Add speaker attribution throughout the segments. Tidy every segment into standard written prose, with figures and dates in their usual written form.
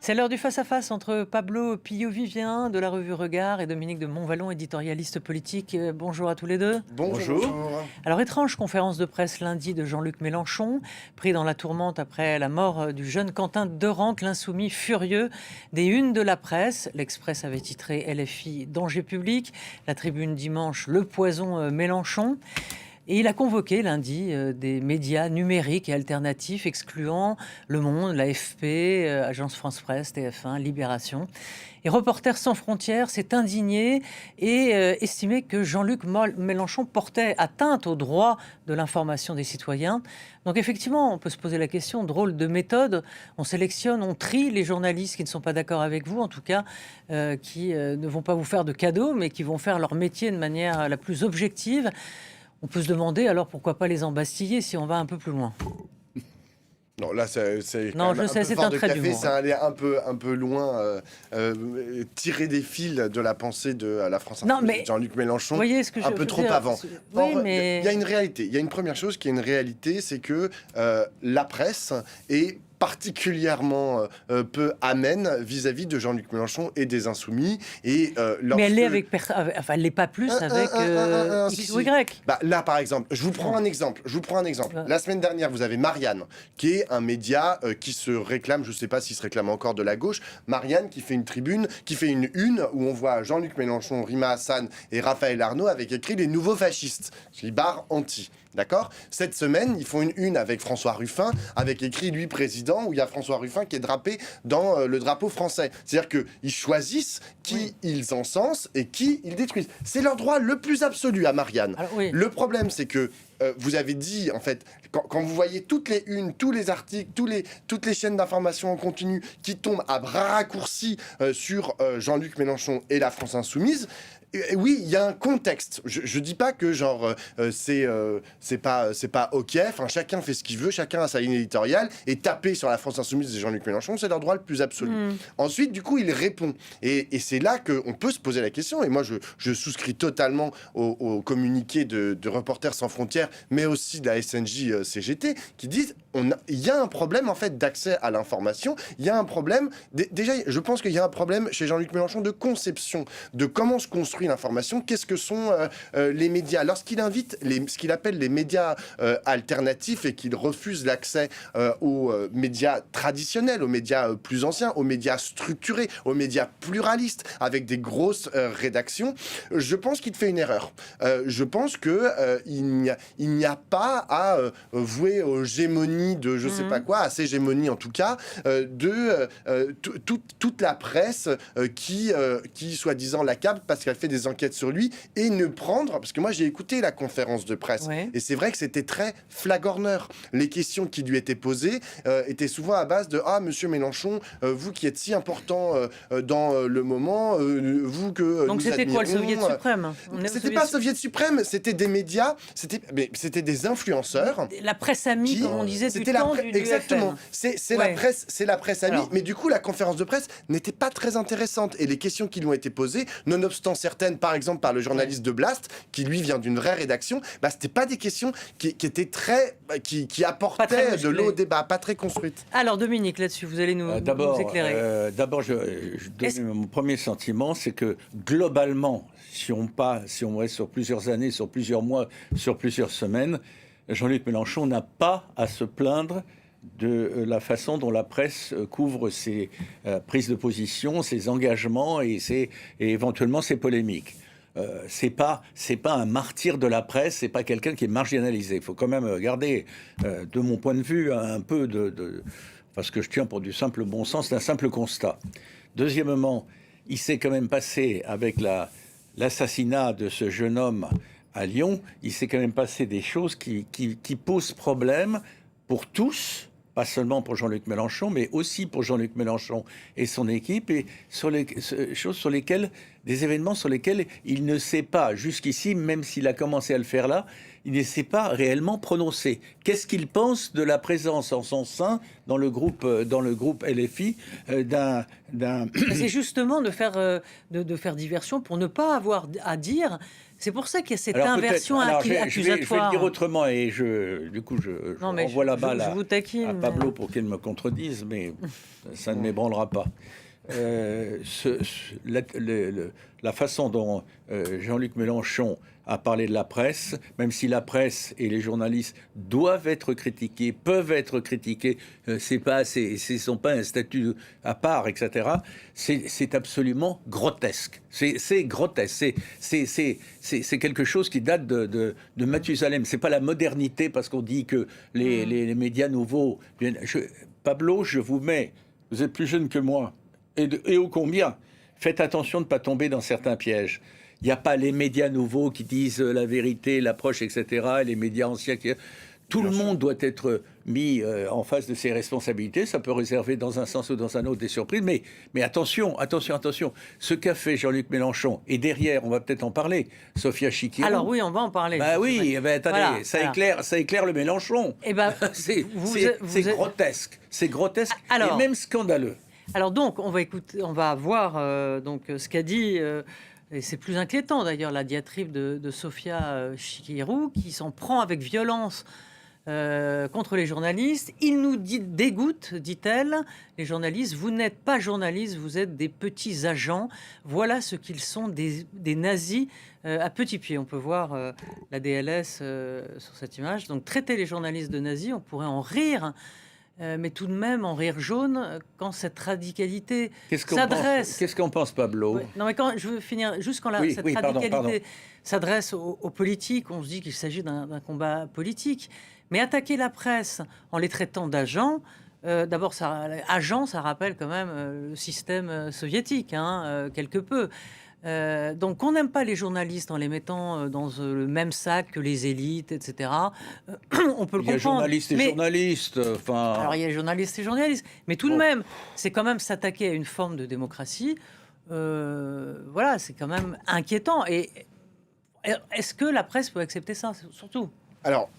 Speaker 1: C'est l'heure du face-à-face entre Pablo Pillot-Vivien de la revue Regard et Dominique de Montvalon, éditorialiste politique. Bonjour à tous les deux.
Speaker 2: Bonjour.
Speaker 1: Alors, étrange conférence de presse lundi de Jean-Luc Mélenchon, pris dans la tourmente après la mort du jeune Quentin Deurante, l'insoumis furieux des unes de la presse. L'Express avait titré LFI Danger public, la Tribune dimanche Le poison Mélenchon. Et il a convoqué lundi des médias numériques et alternatifs, excluant Le Monde, l'AFP, Agence France Presse, TF1, Libération. Et Reporters sans frontières s'est indigné et estimé que Jean-Luc Mélenchon portait atteinte au droit de l'information des citoyens. Donc effectivement, on peut se poser la question, drôle de méthode. On sélectionne, on trie les journalistes qui ne sont pas d'accord avec vous, en tout cas, qui ne vont pas vous faire de cadeaux, mais qui vont faire leur métier de manière la plus objective. On peut se demander alors pourquoi pas les embastiller si on va un peu plus loin.
Speaker 2: Non, là, c'est
Speaker 1: Non,
Speaker 2: quand même
Speaker 1: je sais,
Speaker 2: peu
Speaker 1: c'est
Speaker 2: fort
Speaker 1: un
Speaker 2: de
Speaker 1: trait
Speaker 2: café,
Speaker 1: d'humour.
Speaker 2: c'est aller un peu loin, tirer des fils de la pensée de la France
Speaker 1: Non,
Speaker 2: Insoumise
Speaker 1: mais
Speaker 2: de Jean-Luc Mélenchon,
Speaker 1: vous voyez ce que je
Speaker 2: un peu
Speaker 1: veux
Speaker 2: trop
Speaker 1: dire,
Speaker 2: avant.
Speaker 1: Oui,
Speaker 2: Or,
Speaker 1: mais
Speaker 2: il y a une réalité. Il y a une première chose qui est une réalité, c'est que la presse est particulièrement peu amène vis-à-vis de Jean-Luc Mélenchon et des Insoumis. Et
Speaker 1: mais elle l'est
Speaker 2: lorsque...
Speaker 1: enfin, elle l'est pas plus avec
Speaker 2: si,
Speaker 1: X ou
Speaker 2: si.
Speaker 1: Y.
Speaker 2: Bah, là, par exemple, je vous prends un exemple.
Speaker 1: Ouais.
Speaker 2: La semaine dernière, vous avez Marianne, qui est un média qui se réclame, je ne sais pas s'il se réclame encore de la gauche, Marianne qui fait une tribune, qui fait une où on voit Jean-Luc Mélenchon, Rima Hassan et Raphaël Arnaud avec écrit « Les nouveaux fascistes », qui barre anti. D'accord ? Cette semaine, ils font une avec François Ruffin, avec écrit « Lui président », où il y a François Ruffin qui est drapé dans le drapeau français. C'est-à-dire qu'ils choisissent qui ils encensent et qui ils détruisent. C'est leur droit le plus absolu à Marianne.
Speaker 1: Alors, oui.
Speaker 2: Le problème, c'est que vous avez dit, en fait, quand vous voyez toutes les unes, tous les articles, toutes les chaînes d'information en continu qui tombent à bras raccourcis sur Jean-Luc Mélenchon et la France Insoumise, oui, il y a un contexte. Je dis pas que genre c'est pas ok. Enfin, chacun fait ce qu'il veut, chacun a sa ligne éditoriale et taper sur la France Insoumise et Jean-Luc Mélenchon, c'est leur droit le plus absolu. Ensuite, du coup, il répond et c'est là qu'on peut se poser la question. Et moi, je souscris totalement au communiqué de Reporters sans frontières, mais aussi de la SNJ CGT, qui disent il y a un problème en fait d'accès à l'information. Il y a un problème. Déjà, je pense qu'il y a un problème chez Jean-Luc Mélenchon de conception de comment se construit l'information. Qu'est-ce que sont les médias? Lorsqu'il invite ce qu'il appelle les médias alternatifs et qu'il refuse l'accès aux médias traditionnels, aux médias plus anciens, aux médias structurés, aux médias pluralistes, avec des grosses rédactions, je pense qu'il fait une erreur. Je pense qu'il n'y a pas à vouer aux gémonies de je sais pas quoi, à ces hégémonies en tout cas, de toute la presse qui soi-disant l'accable parce qu'elle fait des enquêtes sur lui et ne prendre, parce que moi j'ai écouté la conférence de presse et c'est vrai que c'était très flagorneur. Les questions qui lui étaient posées étaient souvent à base de monsieur Mélenchon, vous qui êtes si important dans le moment, vous que
Speaker 1: Donc
Speaker 2: nous
Speaker 1: c'était quoi le
Speaker 2: admirons,
Speaker 1: Soviet suprême?
Speaker 2: C'était pas Soviet suprême, c'était des médias, c'était des influenceurs.
Speaker 1: La presse amie, comme on disait, du temps du
Speaker 2: exactement.
Speaker 1: FN.
Speaker 2: C'est la presse amie.
Speaker 1: Alors.
Speaker 2: Mais du coup, la conférence de presse n'était pas très intéressante. Et les questions qui lui ont été posées, nonobstant certaines, par exemple par le journaliste de Blast, qui lui vient d'une vraie rédaction, c'était pas des questions qui étaient très, qui apportaient de l'eau au débat, pas très construites.
Speaker 1: Alors Dominique, là-dessus, vous allez nous éclairer.
Speaker 3: D'abord, je donne mon premier sentiment, c'est que globalement, si on reste sur plusieurs années, sur plusieurs mois, sur plusieurs semaines, Jean-Luc Mélenchon n'a pas à se plaindre de la façon dont la presse couvre ses prises de position, ses engagements et éventuellement ses polémiques. C'est pas un martyr de la presse, c'est pas quelqu'un qui est marginalisé. Il faut quand même garder, de mon point de vue, un peu parce que je tiens pour du simple bon sens, d'un simple constat. Deuxièmement, il s'est quand même passé avec l'assassinat de ce jeune homme à Lyon, il s'est quand même passé des choses qui posent problème pour tous, pas seulement pour Jean-Luc Mélenchon, mais aussi pour Jean-Luc Mélenchon et son équipe, et des événements sur lesquels il ne s'est pas, jusqu'ici, même s'il a commencé à le faire là, il ne s'est pas réellement prononcé. Qu'est-ce qu'il pense de la présence en son sein, dans le groupe LFI, C'est
Speaker 1: justement de faire diversion pour ne pas avoir à dire C'est pour ça qu'il y a cette
Speaker 3: Alors,
Speaker 1: inversion
Speaker 3: alors, je vais
Speaker 1: accusatoire.
Speaker 3: le dire autrement, et du coup, je renvoie la balle
Speaker 1: je vous taquine,
Speaker 3: à Pablo pour qu'il me contredise, mais ça ne m'ébranlera pas. La façon dont Jean-Luc Mélenchon a parlé de la presse, même si la presse et les journalistes doivent être critiqués, peuvent être critiqués, ce sont pas un statut à part, etc. C'est absolument grotesque. C'est grotesque. C'est quelque chose qui date de Mathusalem. C'est pas la modernité parce qu'on dit que les médias nouveaux viennent. Pablo, je vous mets. Vous êtes plus jeune que moi. Et ô combien, faites attention de ne pas tomber dans certains pièges. Il n'y a pas les médias nouveaux qui disent la vérité, l'approche, etc. Et les médias anciens qui... Tout le monde doit être mis en face de ses responsabilités. Ça peut réserver dans un sens ou dans un autre des surprises. Mais attention. Ce qu'a fait Jean-Luc Mélenchon, et derrière, on va peut-être en parler, Sophia Chikirou.
Speaker 1: Alors oui, on va en parler.
Speaker 3: Bah oui, attendez, voilà, ça éclère le Mélenchon.
Speaker 1: Eh ben,
Speaker 3: c'est grotesque. C'est grotesque et même scandaleux.
Speaker 1: Alors donc, on va voir donc ce qu'a dit, et c'est plus inquiétant d'ailleurs, la diatribe de Sophia Chikirou, qui s'en prend avec violence contre les journalistes. Il nous dégoûte, dit-elle, les journalistes. Vous n'êtes pas journalistes, vous êtes des petits agents. Voilà ce qu'ils sont, des nazis à petits pieds. On peut voir la DLS sur cette image. Donc traiter les journalistes de nazis, on pourrait en rire. Mais tout de même en rire jaune quand cette radicalité s'adresse.
Speaker 3: Qu'est-ce qu'on pense, Pablo?
Speaker 1: Non, mais je veux finir juste quand cette radicalité s'adresse aux politiques, on se dit qu'il s'agit d'un combat politique. Mais attaquer la presse en les traitant d'agents, d'abord, agent, ça rappelle quand même le système soviétique, quelque peu. Donc, on n'aime pas les journalistes en les mettant dans le même sac que les élites, etc. On peut le comprendre. Il y a
Speaker 3: journalistes et journalistes. Enfin...
Speaker 1: Alors, il y a journalistes et journalistes. Mais tout de même, c'est quand même s'attaquer à une forme de démocratie. Voilà, c'est quand même inquiétant. Et est-ce que la presse peut accepter ça, surtout?
Speaker 2: Alors,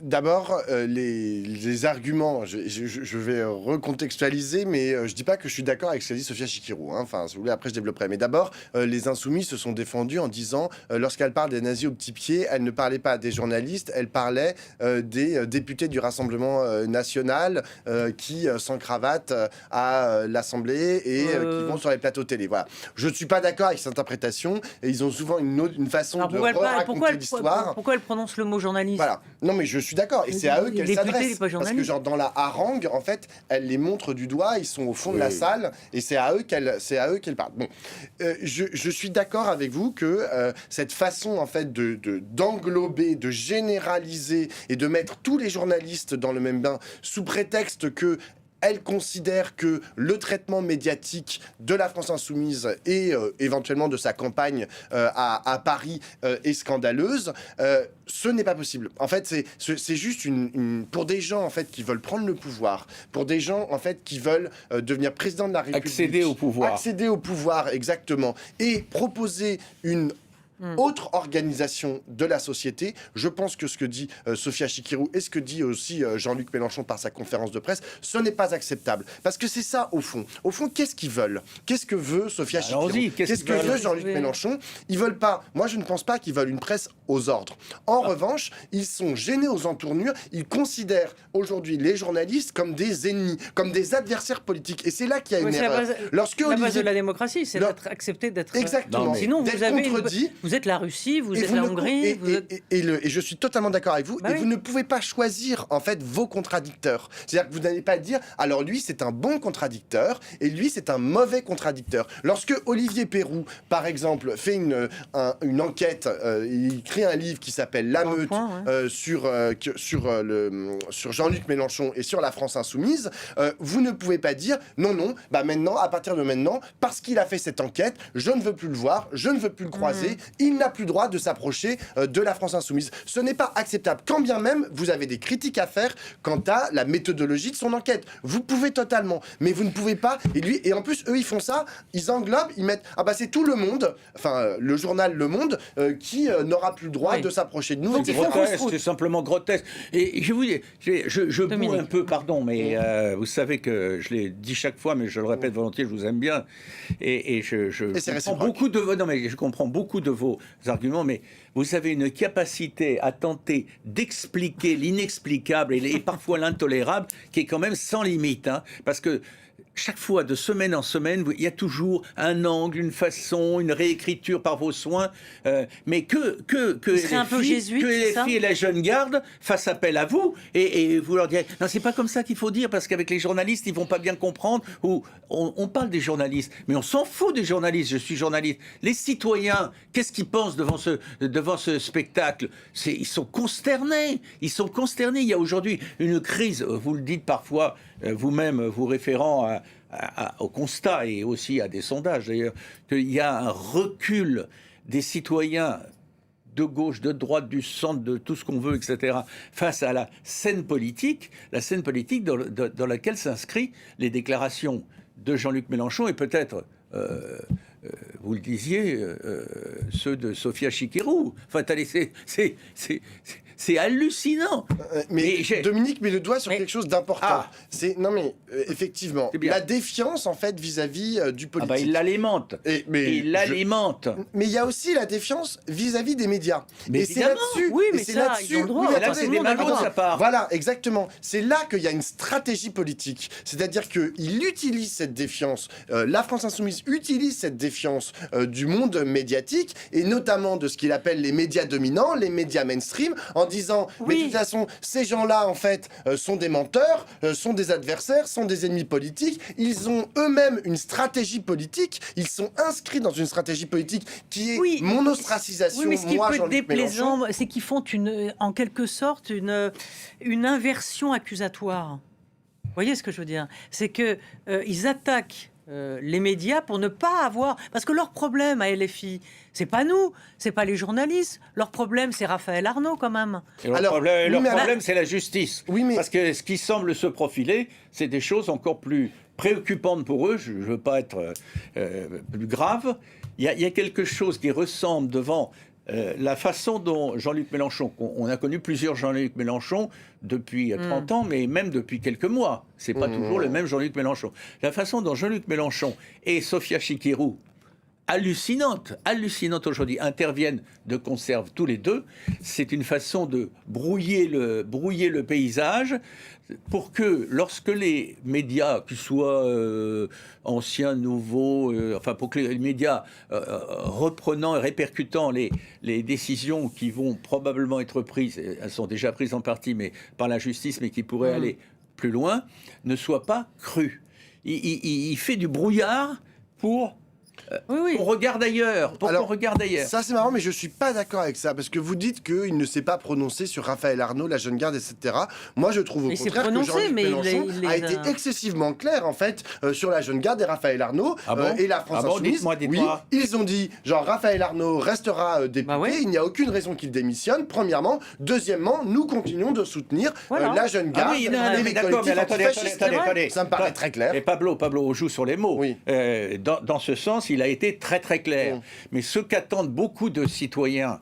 Speaker 2: d'abord, les arguments, je vais recontextualiser, mais je dis pas que je suis d'accord avec ce qu'a dit Sophia Chikirou. Enfin, si vous voulez, après je développerai. Mais d'abord, les Insoumis se sont défendus en disant, lorsqu'elle parle des nazis au petit pied, elle ne parlait pas des journalistes, elle parlait des députés du Rassemblement national qui, sans cravate, à l'Assemblée et qui vont sur les plateaux télé. Voilà. Je ne suis pas d'accord avec cette interprétation. Et ils ont souvent une façon de raconter l'histoire.
Speaker 1: Pourquoi elle prononce le mot journaliste?
Speaker 2: Voilà. Non, mais je suis d'accord. Et c'est à eux qu'elle s'adresse. Parce que, genre, dans la harangue, en fait, elle les montre du doigt. Ils sont au fond de la salle. Et c'est à eux qu'elle parle. Bon. Je suis d'accord avec vous que cette façon, en fait, d'englober, de généraliser et de mettre tous les journalistes dans le même bain sous prétexte que elle considère que le traitement médiatique de la France insoumise et éventuellement de sa campagne à Paris est scandaleuse. Ce n'est pas possible. En fait, c'est juste pour des gens en fait qui veulent prendre le pouvoir, pour des gens en fait qui veulent devenir président de la République,
Speaker 3: accéder au pouvoir,
Speaker 2: exactement, et proposer une autre organisation de la société. Je pense que ce que dit Sophia Chikirou et ce que dit aussi Jean-Luc Mélenchon par sa conférence de presse, ce n'est pas acceptable. Parce que c'est ça, au fond. Au fond, qu'est-ce qu'ils veulent? Qu'est-ce que veut Sophia Chikirou? Qu'est-ce que veut Jean-Luc Mélenchon? Ils veulent pas... Moi, je ne pense pas qu'ils veulent une presse aux ordres. En revanche, ils sont gênés aux entournures. Ils considèrent aujourd'hui les journalistes comme des ennemis, comme des adversaires politiques. Et c'est là qu'il y a une erreur.
Speaker 1: La base de la démocratie, c'est d'être accepté d'être...
Speaker 2: Exactement.
Speaker 1: Sinon, vous avez vous êtes la Russie, vous êtes la Hongrie.
Speaker 2: Et je suis totalement d'accord avec vous.
Speaker 1: Bah
Speaker 2: et vous ne pouvez pas choisir, en fait, vos contradicteurs. C'est-à-dire que vous n'allez pas dire, alors lui, c'est un bon contradicteur, et lui, c'est un mauvais contradicteur. Lorsque Olivier Pérou, par exemple, fait une enquête, il crée un livre qui s'appelle La Meute, sur Jean-Luc Mélenchon et sur la France insoumise, vous ne pouvez pas dire, non, bah maintenant, à partir de maintenant, parce qu'il a fait cette enquête, je ne veux plus le voir, je ne veux plus le croiser, il n'a plus le droit de s'approcher de la France insoumise. Ce n'est pas acceptable, quand bien même vous avez des critiques à faire quant à la méthodologie de son enquête. Vous pouvez totalement, mais vous ne pouvez pas. Et en plus, eux, ils font ça, ils englobent, ils mettent, ah bah c'est tout le monde, enfin le journal Le Monde, qui n'aura plus le droit de s'approcher de nous.
Speaker 3: C'est grotesque, c'est simplement grotesque. Et je vous dis, je boue un peu, pardon, mais vous savez que je l'ai dit chaque fois, mais je le répète volontiers, je vous aime bien. Et je comprends beaucoup de vos arguments, mais vous avez une capacité à tenter d'expliquer l'inexplicable et parfois l'intolérable qui est quand même sans limite, hein, parce que chaque fois, de semaine en semaine, il y a toujours un angle, une façon, une réécriture par vos soins. Mais que LFI et la jeune garde fassent appel à vous et vous leur direz non, c'est pas comme ça qu'il faut dire parce qu'avec les journalistes, ils vont pas bien comprendre. Ou on parle des journalistes, mais on s'en fout des journalistes. Je suis journaliste. Les citoyens, qu'est-ce qu'ils pensent devant ce spectacle? Ils sont consternés. Ils sont consternés. Il y a aujourd'hui une crise. Vous le dites parfois vous-même, vous référant au constat et aussi à des sondages d'ailleurs, qu'il y a un recul des citoyens de gauche, de droite, du centre, de tout ce qu'on veut, etc., face à la scène politique dans laquelle s'inscrivent les déclarations de Jean-Luc Mélenchon et peut-être, vous le disiez, ceux de Sofia Chikirou. Enfin, c'est hallucinant.
Speaker 2: Mais Dominique met le doigt sur quelque chose d'important. Effectivement, la défiance en fait vis-à-vis du politique.
Speaker 3: Il l'alimente. Mais
Speaker 2: il y a aussi la défiance vis-à-vis des médias.
Speaker 3: Mais
Speaker 2: c'est là-dessus.
Speaker 1: Oui, mais c'est là-dessus.
Speaker 3: Là, c'est des malheurs de sa part.
Speaker 2: Voilà, exactement. C'est là qu'il y a une stratégie politique. C'est-à-dire qu'il utilise cette défiance. La France Insoumise utilise cette défiance du monde médiatique et notamment de ce qu'il appelle les médias dominants, les médias mainstream, en disant mais de toute façon ces gens-là en fait sont des menteurs, sont des adversaires, sont des ennemis politiques, ils ont eux-mêmes une stratégie politique, ils sont inscrits dans une stratégie politique qui est mon ostracisation.
Speaker 1: Oui, mais ce qui peut être déplaisant,
Speaker 2: Mélenchon.
Speaker 1: c'est qu'ils font en quelque sorte une inversion accusatoire. Vous voyez ce que je veux dire? C'est que ils attaquent les médias pour ne pas avoir... Parce que leur problème à LFI, c'est pas nous, c'est pas les journalistes. Leur problème, c'est Raphaël Arnaud, quand même.
Speaker 3: Et leur problème, c'est la justice.
Speaker 2: Oui, mais...
Speaker 3: Parce que ce qui semble se profiler, c'est des choses encore plus préoccupantes pour eux. Je ne veux pas être plus grave. Il y a quelque chose qui ressemble devant... la façon dont Jean-Luc Mélenchon, on a connu plusieurs Jean-Luc Mélenchon depuis 30 ans, mais même depuis quelques mois. C'est pas toujours le même Jean-Luc Mélenchon. La façon dont Jean-Luc Mélenchon et Sofia Chikirou, hallucinante aujourd'hui, interviennent de conserve tous les deux, c'est une façon de brouiller le paysage pour que lorsque les médias, qu'ils soient anciens, nouveaux, pour que les médias reprenant et répercutant les décisions qui vont probablement être prises, elles sont déjà prises en partie mais par la justice, mais qui pourraient aller plus loin, ne soient pas crues. Il fait du brouillard pour... On regarde ailleurs. On regarde ailleurs.
Speaker 2: Ça, c'est marrant, mais je suis pas d'accord avec ça, parce que vous dites qu'il ne s'est pas prononcé sur Raphaël Arnaud, la jeune garde, etc. Moi, je trouve au contraire que Jean-Luc Mélenchon a été excessivement clair, en fait, sur la jeune garde et Raphaël Arnaud et la France Insoumise.
Speaker 3: Dites-moi.
Speaker 2: Oui, ils ont dit, genre, Raphaël Arnaud restera député, il n'y a aucune raison qu'il démissionne, premièrement. Deuxièmement, nous continuons de soutenir la jeune garde et les collectifs
Speaker 3: attendez.
Speaker 2: Ça me paraît très clair.
Speaker 3: Et Pablo joue sur les mots.
Speaker 2: Oui.
Speaker 3: Dans ce sens, il a été très très clair. Mais ce qu'attendent beaucoup de citoyens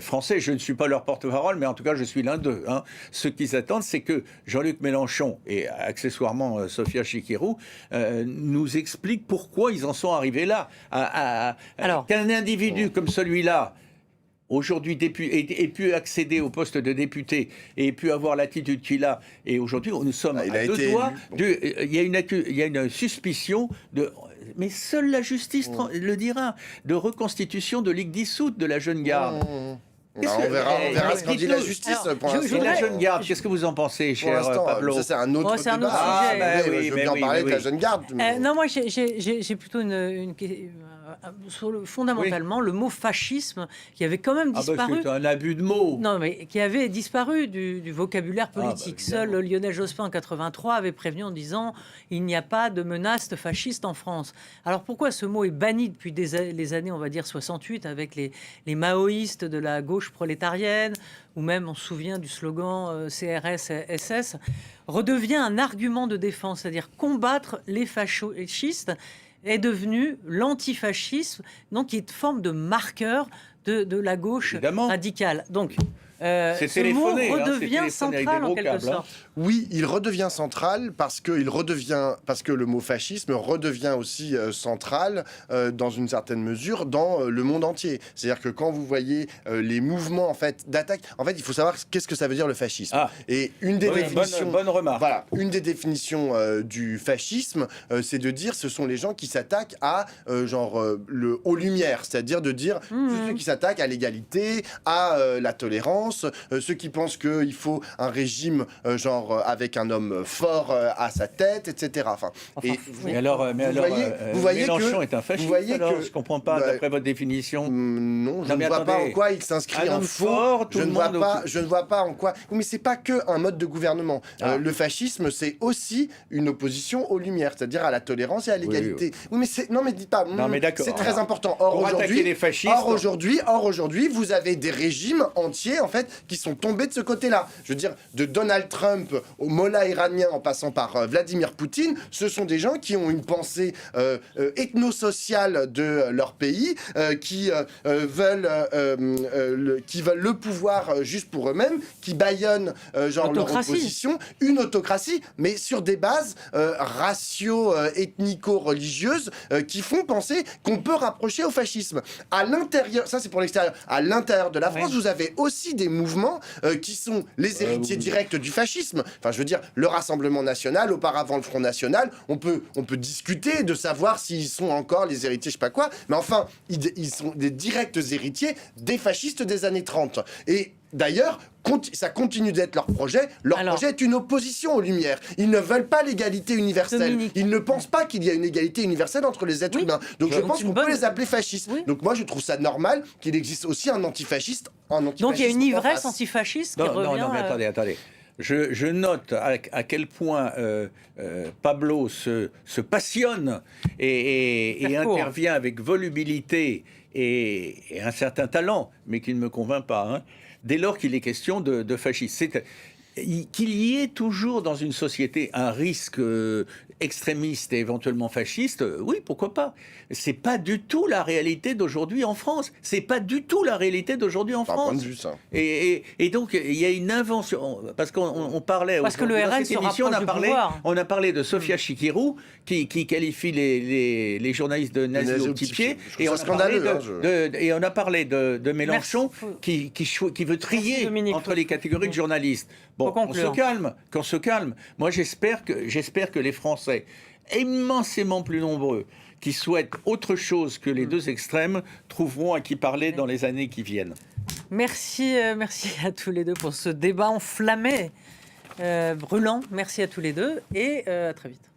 Speaker 3: français, je ne suis pas leur porte-parole, mais en tout cas je suis l'un d'eux. Ce qu'ils attendent, c'est que Jean-Luc Mélenchon et accessoirement Sofia Chikirou nous expliquent pourquoi ils en sont arrivés là. Qu'un individu comme celui-là, aujourd'hui ait pu accéder au poste de député et ait pu avoir l'attitude qu'il a. Et aujourd'hui, nous sommes à deux doigts. Il y a une suspicion de... Mais seule la justice le dira, de reconstitution de ligue dissoute de la jeune garde.
Speaker 2: On verra ce qu'en dit la justice. Pour l'instant,
Speaker 3: la jeune garde, qu'est-ce que vous en pensez, cher Pablo?
Speaker 2: Ça, c'est un autre
Speaker 1: sujet.
Speaker 2: Je veux bien parler de la jeune garde.
Speaker 1: Non, moi, j'ai plutôt fondamentalement le mot fascisme qui avait quand même disparu.
Speaker 3: C'est un abus de mots.
Speaker 1: Non, mais qui avait disparu du vocabulaire politique. Seul Lionel Jospin en 83 avait prévenu en disant il n'y a pas de menace fasciste en France. Alors pourquoi ce mot est banni depuis les années, on va dire 68, avec les maoïstes de la gauche prolétarienne, ou même on se souvient du slogan CRS-SS, redevient un argument de défense, c'est-à-dire combattre les fascistes est devenu l'antifascisme, donc qui est une forme de marqueur de la gauche radicale. Donc, ce mot redevient central en quelque sorte.
Speaker 2: Oui, il redevient central parce que le mot fascisme redevient aussi central dans une certaine mesure dans le monde entier. C'est-à-dire que quand vous voyez les mouvements en fait d'attaque, en fait, il faut savoir qu'est-ce que ça veut dire le fascisme. Et une des définitions,
Speaker 3: bonne remarque.
Speaker 2: Voilà, une des définitions du fascisme, c'est de dire ce sont les gens qui s'attaquent à le aux lumières, c'est-à-dire de dire ceux qui s'attaquent à l'égalité, à la tolérance, ceux qui pensent qu'il faut un régime avec un homme fort à sa tête, etc.
Speaker 3: Mais alors,
Speaker 2: vous voyez
Speaker 3: Mélenchon
Speaker 2: que,
Speaker 3: est un fasciste.
Speaker 2: je
Speaker 3: je comprends pas d'après votre définition.
Speaker 2: Non, je ne vois pas en quoi il s'inscrit en faux. Je ne vois pas en quoi. Oui, mais c'est pas que un mode de gouvernement. Le fascisme, c'est aussi une opposition aux lumières, c'est-à-dire à la tolérance et à l'égalité. Oui, mais dites pas.
Speaker 3: Non, mais d'accord.
Speaker 2: C'est très important. Or aujourd'hui, vous avez des régimes entiers en fait qui sont tombés de ce côté-là. Je veux dire, de Donald Trump au mollah iranien en passant par Vladimir Poutine, ce sont des gens qui ont une pensée ethnosociale de leur pays, qui veulent le pouvoir juste pour eux-mêmes, qui bâillonnent leur opposition, une autocratie, mais sur des bases ethnico-religieuses qui font penser qu'on peut rapprocher au fascisme. À l'intérieur, ça c'est pour l'extérieur, à l'intérieur de la France, vous avez aussi des mouvements qui sont les héritiers directs du fascisme. Enfin, je veux dire, le Rassemblement National, auparavant le Front National, on peut discuter de savoir s'ils sont encore les héritiers, je sais pas quoi, mais enfin, ils sont des directs héritiers des fascistes des années 30. Et d'ailleurs, ça continue d'être leur projet. Leur projet est une opposition aux Lumières. Ils ne veulent pas l'égalité universelle.
Speaker 1: Dominique.
Speaker 2: Ils ne pensent pas qu'il y a une égalité universelle entre les êtres humains. Donc je pense qu'on peut les appeler fascistes. Donc moi, je trouve ça normal qu'il existe aussi un antifasciste.
Speaker 1: Donc il y a une ivresse antifasciste qui revient...
Speaker 3: Non, mais attendez. Je note à quel point Pablo se passionne et intervient avec volubilité et un certain talent, mais qui ne me convainc pas, hein, dès lors qu'il est question de fascisme. Qu'il y ait toujours dans une société un risque extrémiste et éventuellement fasciste, oui, pourquoi pas. C'est pas du tout la réalité d'aujourd'hui en France. C'est pas du tout la réalité d'aujourd'hui en France.
Speaker 2: Un point de vue, ça.
Speaker 3: Et donc il y a une invention, parce qu'on parlait
Speaker 1: parce que le RN se rapproche du pouvoir.
Speaker 3: On a parlé de Sofia Chikirou qui qualifie les journalistes de nazis au petit pied, et on a parlé de Mélenchon qui veut trier entre les catégories de journalistes. Bon, qu'on se calme. Moi, j'espère que les Français, immensément plus nombreux, qui souhaitent autre chose que les deux extrêmes, trouveront à qui parler dans les années qui viennent.
Speaker 1: Merci à tous les deux pour ce débat enflammé, brûlant. Merci à tous les deux et à très vite.